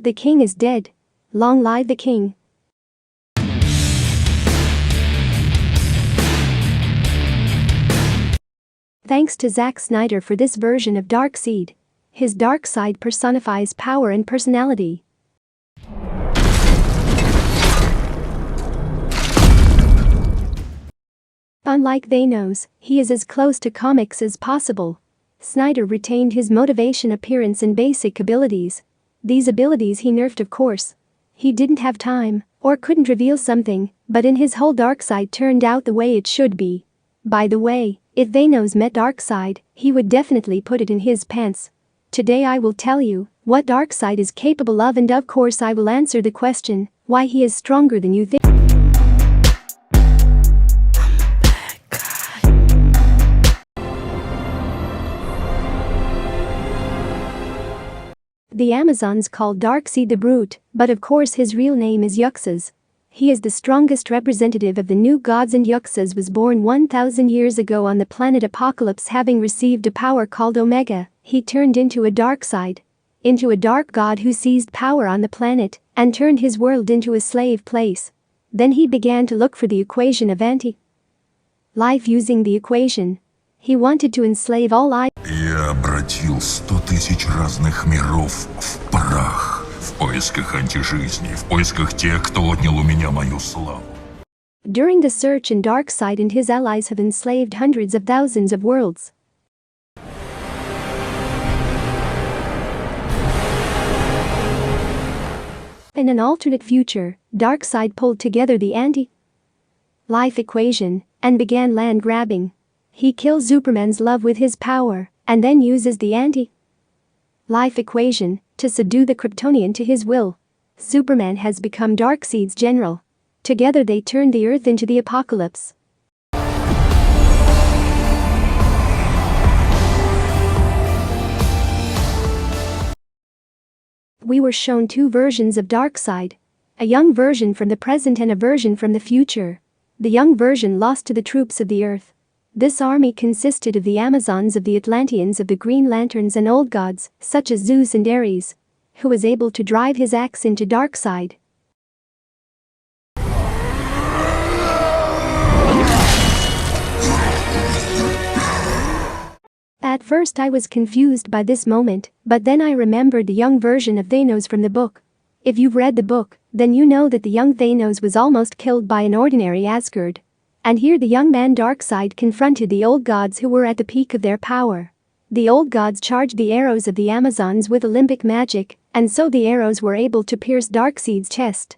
The king is dead. Long live the king. Thanks to Zack Snyder for this version of Darkseid. His Darkseid personifies power and personality. Unlike Thanos, he is as close to comics as possible. Snyder retained his motivation, appearance and basic abilities. These abilities he nerfed, of course. He didn't have time, or couldn't reveal something, but in his whole Darkseid turned out the way it should be. By the way, if Thanos met Darkseid, he would definitely put it in his pants. Today I will tell you what Darkseid is capable of, and of course I will answer the question, why he is stronger than you think. The Amazons call Darkseid the Brute, but of course his real name is Yuxas. He is the strongest representative of the new gods, and Yuxas was born 1,000 years ago on the planet Apocalypse. Having received a power called Omega, he turned into a Darkseid. Into a dark god who seized power on the planet and turned his world into a slave place. Then he began to look for the equation of anti-life. Using the equation, he wanted to enslave all life. Я обратил 100 тысяч разных миров в прах, в поисках антижизни, в поисках тех, кто отнял у меня мою славу. During the search, and Darkseid and his allies have enslaved hundreds of thousands of worlds. In an alternate future, Darkseid pulled together the anti-life equation and began land grabbing. He kills Superman's love with his power, and then uses the anti-life equation to subdue the Kryptonian to his will. Superman has become Darkseid's general. Together they turn the Earth into the apocalypse. We were shown two versions of Darkseid. A young version from the present and a version from the future. The young version lost to the troops of the Earth. This army consisted of the Amazons, of the Atlanteans, of the Green Lanterns and old gods, such as Zeus and Ares, who was able to drive his axe into Darkseid. At first I was confused by this moment, but then I remembered the young version of Thanos from the book. If you've read the book, then you know that the young Thanos was almost killed by an ordinary Asgard. And here the young man Darkseid confronted the old gods who were at the peak of their power. The old gods charged the arrows of the Amazons with Olympic magic, and so the arrows were able to pierce Darkseid's chest.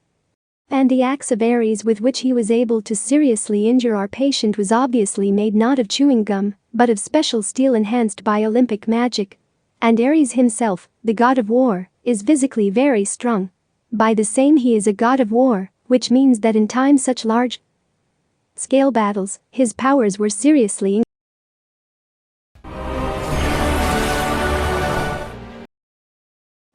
And the axe of Ares with which he was able to seriously injure our patient was obviously made not of chewing gum, but of special steel enhanced by Olympic magic. And Ares himself, the god of war, is physically very strong. By the same, he is a god of war, which means that in times such large scale battles, his powers were seriously increased.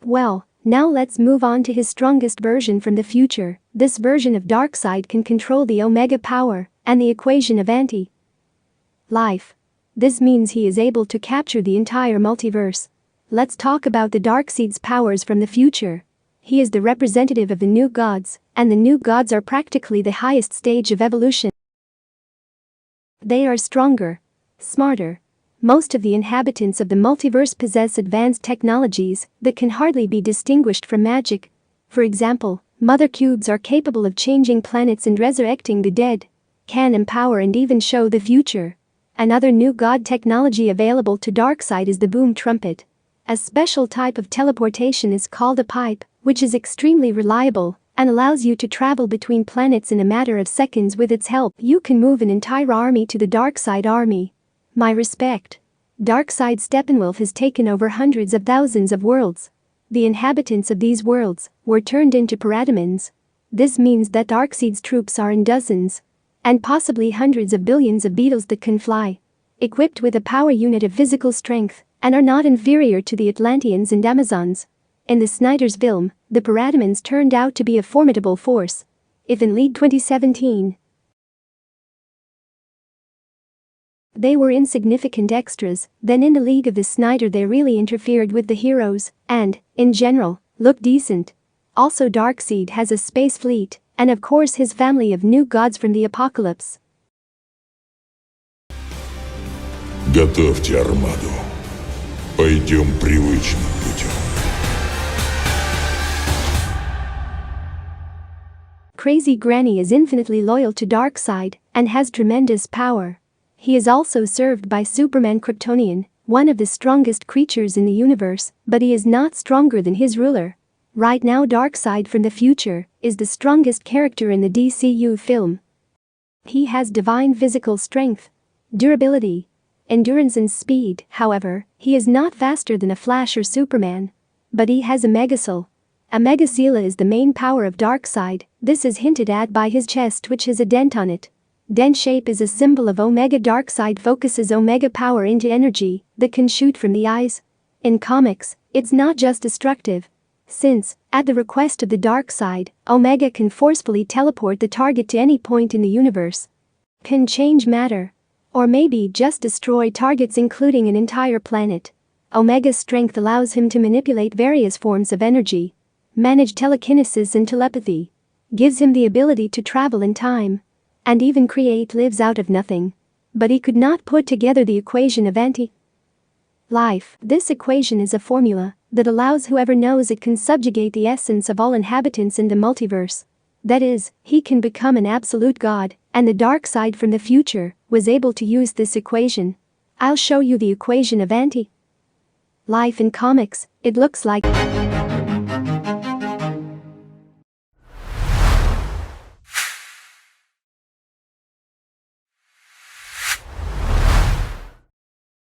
Well, now let's move on to his strongest version from the future. This version of Darkseid can control the Omega power and the equation of anti-life. This means he is able to capture the entire multiverse. Let's talk about the Darkseid's powers from the future. He is the representative of the new gods, and the new gods are practically the highest stage of evolution. They are stronger, smarter. Most of the inhabitants of the multiverse possess advanced technologies that can hardly be distinguished from magic. For example, mother cubes are capable of changing planets and resurrecting the dead, can empower and even show the future. Another new god technology available to Darkseid is the boom trumpet. A special type of teleportation is called a pipe, which is extremely reliable and allows you to travel between planets in a matter of seconds. With its help, you can move an entire army to the Darkseid army. My respect. Darkseid Steppenwolf has taken over hundreds of thousands of worlds. The inhabitants of these worlds were turned into parademons. This means that Darkseid's troops are in dozens and possibly hundreds of billions of beetles that can fly, equipped with a power unit of physical strength, and are not inferior to the Atlanteans and Amazons. In the Snyder's film, the parademons turned out to be a formidable force. If in League 2017 they were insignificant extras, then in the League of the Snyder they really interfered with the heroes and, in general, looked decent. Also Darkseid has a space fleet, and of course his family of new gods from the apocalypse. Готовьте армаду. Пойдем привычным путем. Crazy Granny is infinitely loyal to Darkseid and has tremendous power. He is also served by Superman Kryptonian, one of the strongest creatures in the universe, but he is not stronger than his ruler. Right now Darkseid from the future is the strongest character in the DCU film. He has divine physical strength, durability, endurance and speed. However, he is not faster than a Flash or Superman. But he has a Megasoul. A Megaseela is the main power of Darkseid. This is hinted at by his chest, which has a dent on it. Dent shape is a symbol of Omega. Darkseid focuses Omega power into energy that can shoot from the eyes. In comics, it's not just destructive. Since, at the request of the Darkseid, Omega can forcefully teleport the target to any point in the universe. Can change matter. Or maybe just destroy targets including an entire planet. Omega's strength allows him to manipulate various forms of energy, manage telekinesis and telepathy, gives him the ability to travel in time, and even create lives out of nothing. But he could not put together the equation of anti-life. This equation is a formula that allows whoever knows it can subjugate the essence of all inhabitants in the multiverse. That is, he can become an absolute god, and the Darkseid from the future was able to use this equation. I'll show you the equation of anti-life in comics. It looks like